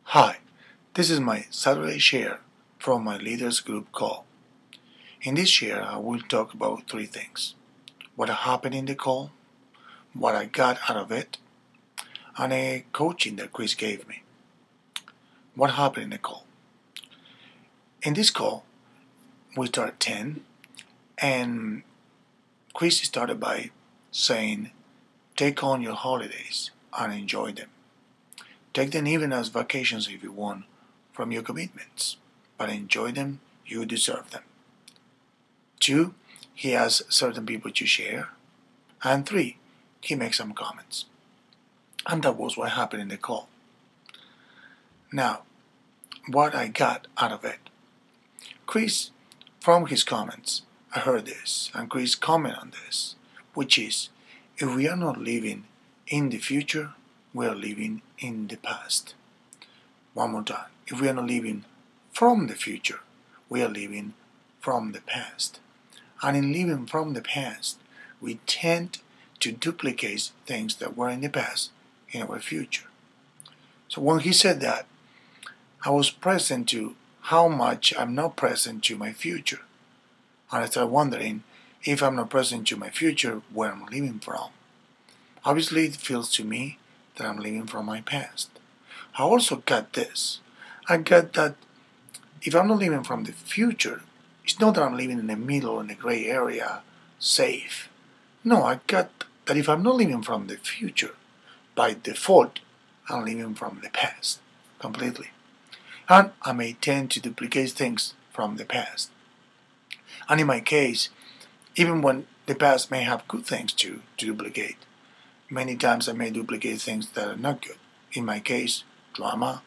Hi, this is my Saturday share from my leaders group call. In this share, I will talk about three things: what happened in the call, what I got out of it, and a coaching that Chris gave me. What happened in the call? In this call, we start at 10, and Chris started by saying, take on your holidays and enjoy them. Take them even as vacations if you want from your commitments, but enjoy them, you deserve them. 2, he has certain people to share. And 3, he makes some comments. And that was what happened in the call. Now, what I got out of it. Chris, from his comments, I heard this, and Chris comment on this, which is, if we are not living in the future, we are living in the past. One more time. If we are not living from the future, we are living from the past. And in living from the past, we tend to duplicate things that were in the past in our future. So when he said that, I was present to how much I'm not present to my future. And I started wondering, if I'm not present to my future, where I'm living from. Obviously, it feels to me that I'm living from my past. I also got this. I got that if I'm not living from the future, it's not that I'm living in the middle, in the gray area, safe. No, I got that if I'm not living from the future, by default, I'm living from the past, completely. And I may tend to duplicate things from the past. And in my case, even when the past may have good things to duplicate, many times I may duplicate things that are not good. In my case, drama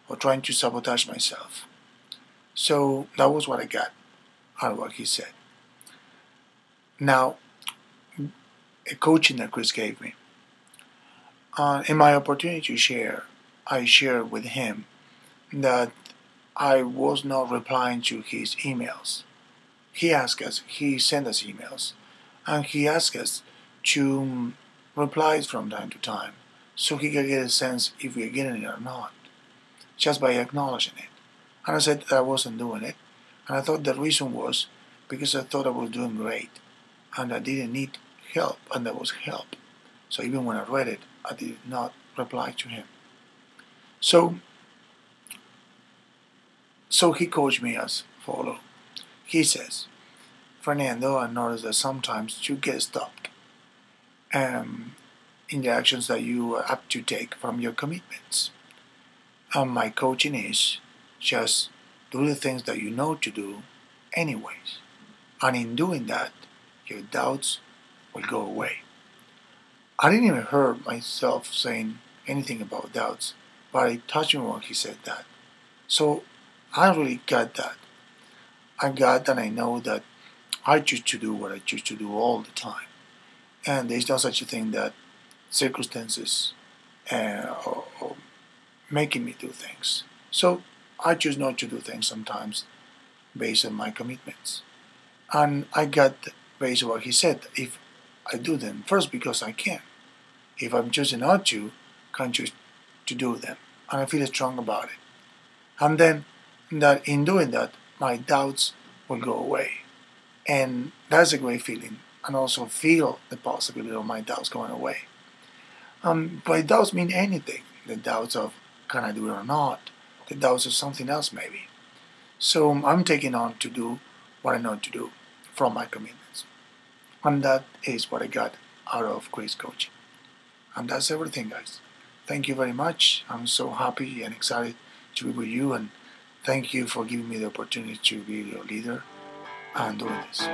or trying to sabotage myself. So that was what I got out of what he said. Now, a coaching that Chris gave me. In my opportunity to share, I shared with him that I was not replying to his emails. He sent us emails, and he asked us to reply from time to time, so he could get a sense if we are getting it or not, just by acknowledging it. And I said that I wasn't doing it, and I thought the reason was because I thought I was doing great, and I didn't need help, and there was help. So even when I read it, I did not reply to him. So he coached me as follows. He says, Fernando, I noticed that sometimes you get stopped in the actions that you are apt to take from your commitments. And my coaching is just do the things that you know to do anyways. And in doing that, your doubts will go away. I didn't even hear myself saying anything about doubts, but it touched me when he said that. So I really got that. I got that. I know that I choose to do what I choose to do all the time. And there's no such a thing that circumstances or making me do things. So I choose not to do things sometimes based on my commitments. And I got based on what he said, if I do them, first because I can. If I'm choosing not to, can't choose to do them. And I feel strong about it. And then that in doing that, my doubts will go away. And that's a great feeling. And also feel the possibility of my doubts going away. But doubts mean anything. The doubts of can I do it or not. The doubts of something else maybe. So I'm taking on to do what I know to do from my commitments. And that is what I got out of Chris coaching. And that's everything, guys. Thank you very much. I'm so happy and excited to be with you, and thank you for giving me the opportunity to be your leader and doing this.